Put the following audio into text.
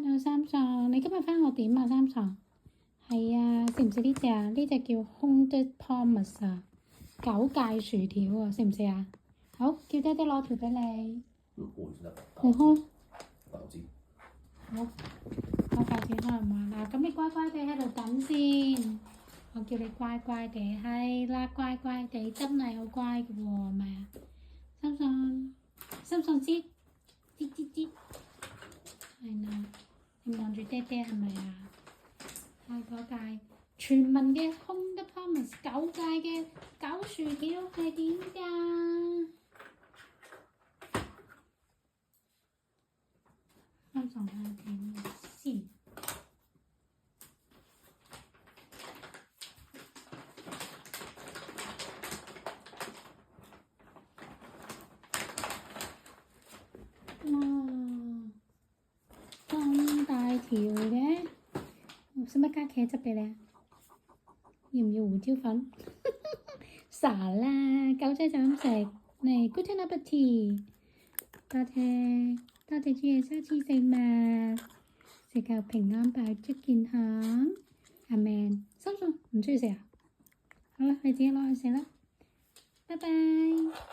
Hello 三爽，你今日返學點啊？三爽係啊，食唔食呢隻啊？呢隻叫 Honda Thomas 啊，九界薯條啊，食唔食啊？好，叫爹哋攞條俾你。換先得。你開。餃子。好，我筷子開嘛嗱，咁你乖乖地喺度等先。我叫你乖乖地，係啦，乖乖地真係好乖嘅喎，係咪啊？三爽，三爽知，知。係啦，你望住爹爹係咪啊？係嗰界全民嘅 Honda Thomas 九界嘅狗薯條係點㗎？三爽係點先？哇！咁大條嘅，使乜加茄汁俾你啊？要唔要胡椒粉？傻啦，狗仔就咁食。嚟 Good appetit，多謝主耶穌賜食物，食夠平安飽足健康。阿們，三爽唔中意食啊？好啦，你自己攞去食啦。拜拜。